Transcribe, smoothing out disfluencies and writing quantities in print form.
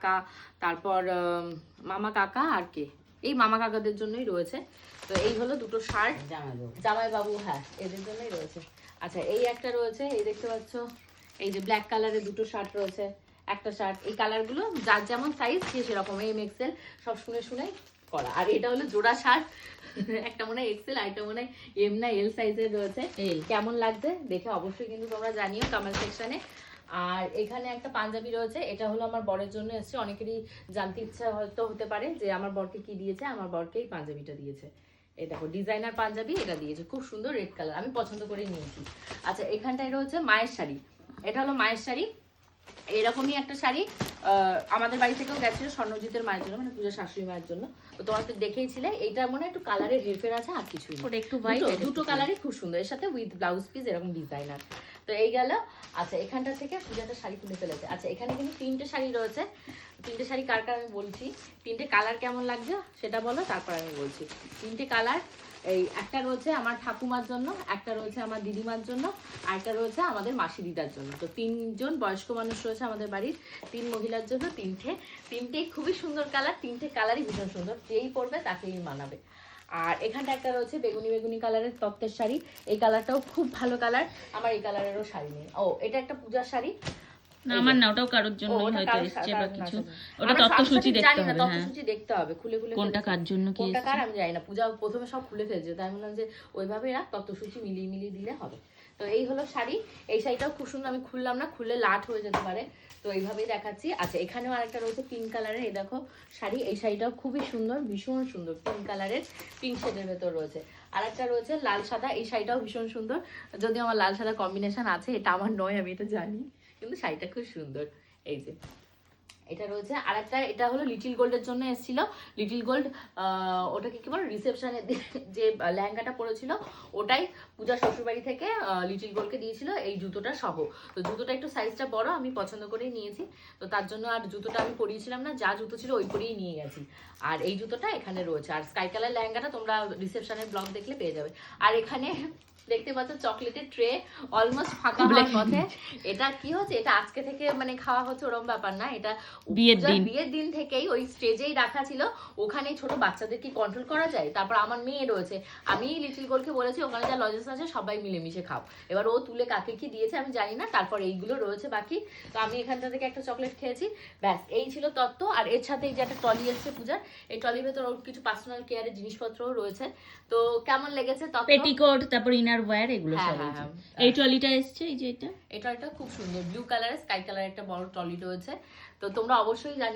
কাকা, তারপর মামা কাকা আর কে, এই মামা কাকাদের জন্যই রয়েছে। তো এই হলো দুটো শার্ট জামাই বাবু, হ্যাঁ এদের জন্যই রয়েছে। আচ্ছা এই একটা রয়েছে, এই দেখতে পাচ্ছ এই যে ব্ল্যাক কালারের দুটো শার্ট রয়েছে, একটা শার্ট। এই কালারগুলো যার যেমন সাইজ সে সেরকম, এম এক্সেল সব শুনে শুনে করা। আর এটা হলো জোড়া শার্ট, একটা মনে হয় এক্সেল, আরেকটা মনে হয় এম না এল সাইজের রয়েছে। কেমন লাগছে দেখে অবশ্যই কিন্তু তোমরা জানিও কমেন্ট সেকশনে। আর এখানে একটা পাঞ্জাবি রয়েছে, এটা হলো আমার বরের জন্য এসছে। অনেকেরই জানতে ইচ্ছা হয়তো হতে পারে যে আমার বরকে কি দিয়েছে। আমার বরকে এই পাঞ্জাবিটা দিয়েছে। এই দেখো ডিজাইনার পাঞ্জাবি এটা দিয়েছে, খুব সুন্দর রেড কালার, আমি পছন্দ করে নিয়েছি। আচ্ছা এখানটায় রয়েছে মায়ের শাড়ি, এটা হলো মায়ের শাড়ি। এরকমই একটা শাড়ি আমাদের বাড়ি থেকেও গেছিল স্বর্ণজিতের মায়ের জন্য, মানে পূজা শাশুড়ি মায়ের জন্য। তো তোমার তো দেখেইছিলে, এইটা মনে হয় একটু কালারের হেরফের আছে আর কিছুই না, একটু হোয়াইট, দুটো কালারই খুব সুন্দর, এর সাথে উইথ ব্লাউজ পিস এরকম ডিজাইনার। তো এই গেল। আচ্ছা এখানটা থেকে পূজাটা শাড়ি খুলে ফেলেছে। আচ্ছা এখানে কিন্তু 3টে শাড়ি রয়েছে, 3টে শাড়ি কার কার আমি বলছি, 3টে কালার কেমন লাগছে সেটা বলো, তারপর আমি বলছি। 3টে কালার, এই একটা রয়েছে আমার ঠাকুমার জন্য, একটা রয়েছে আমার দিদিমার জন্য, আর একটা রয়েছে আমাদের মাসি দিদার জন্য। তো 3জন বয়স্ক মানুষ রয়েছে আমাদের বাড়ির, 3 মহিলার জন্য 3টে খুবই সুন্দর কালার, 3টে কালারই ভীষণ সুন্দর, যেই পরবে তাকেই মানাবে। আর এখানটা একটা রয়েছে বেগুনি বেগুনি কালারের তত্ত্বের শাড়ি, এই কালারটাও খুব ভালো কালার, আমার এই কালারেরও শাড়ি নেই। ও এটা একটা পূজার শাড়ি, আমার না ওটাও কারোর জন্য হয়তো এসেছে বা কিছু, ওটা তত্ত্বসূচি দেখতে হবে। তত্ত্বসূচি দেখতে হবে, খুলে খুলে কোনটা কার জন্য কি কোনটা কার আমি জানি না। পূজা প্রথমে সব খুলে ফেলছে, তাই বললাম যে ওইভাবে রাখ, তত্ত্বসূচি মিলিয়ে মিলিয়ে দিলে হবে। তো এই হলো শাড়ি, এই শাড়িটাও খুব সুন্দর, আমি খুললাম না, খুললে লাট হয়ে যেতে পারে, তো এইভাবেই দেখাচ্ছি। আচ্ছা এখানেও আরেকটা রয়েছে পিঙ্ক কালারের, এই দেখো শাড়ি, এই শাড়িটাও খুবই সুন্দর, ভীষণ সুন্দর, পিঙ্ক কালারের, পিঙ্ক শেডের ভেতর রয়েছে। আরেকটা রয়েছে লাল সাদা, এই শাড়িটাও ভীষণ সুন্দর, যদিও আমার লাল সাদা কম্বিনেশন আছে, এটা আমার নয় আমি এটা জানি, কিন্তু শাড়িটা খুব সুন্দর। এই যে এটা রয়েছে। আর একটা এটা হলো লিটিল গোল্ডের জন্য এসেছিল, লিটিল গোল্ড ওটাকে কি বল, রিসেপশনের যে লেহেঙ্গাটা পরেছিল ওটাই পূজা শ্বশুরবাড়ি থেকে লিটিল গোল্ডকে দিয়েছিল এই জুতোটা সহ। তো জুতোটা একটু সাইজটা বড়, আমি পছন্দ করেই নিয়েছি, তো তার জন্য আর জুতোটা আমি পরিয়েছিলাম না, যা জুতো ছিল ওই পরেই নিয়ে গেছি। আর এই জুতোটা এখানে রয়েছে, আর স্কাই কালার লেহেঙ্গাটা তোমরা রিসেপশনের ব্লগ দেখলে পেয়ে যাবে। আর এখানে দেখতে পাচ্ছ চকলেটের ট্রে অলমোস্ট ফাঁকা হওয়ার পথে। এটা কি হচ্ছে, এটা আজকে থেকে মানে খাওয়া হচ্ছে ওরকম ব্যাপার না, এটা বিয়ের দিন থেকেই ওই স্টেজেই রাখা ছিল, ওখানে ছোট বাচ্চাদের কি কন্ট্রোল করা যায়। তারপর আমার মেয়ে রয়েছে, আমি লিটিল গোলকে বলেছি ওখানে যা লজেস আছে সবাই মিলেমিশে খাও, এবার ও তুলে কাকে কি দিয়েছে আমি জানি না। তারপর এইগুলো রয়েছে বাকি, তো আমি এখানটা থেকে একটা চকলেট খেয়েছি, ব্যাস এই ছিল তত্ত্ব। আর এর সাথে এই যে একটা ট্রলি এসছে পূজার, এই ট্রলির ভেতর ওর কিছু পার্সোনাল কেয়ারের জিনিসপত্রও রয়েছে। তো কেমন লেগেছে তত্ত্ব? পেটিকোট, তারপর ইনার ওয়্যার, এগুলো সব। এই ট্রলিটা এসছে, এই যে এটা, এটা খুব সুন্দর ব্লু কালারের স্কাই কালারের একটা বড় ট্রলি রয়েছে। তো তোমরা অবশ্যই জানি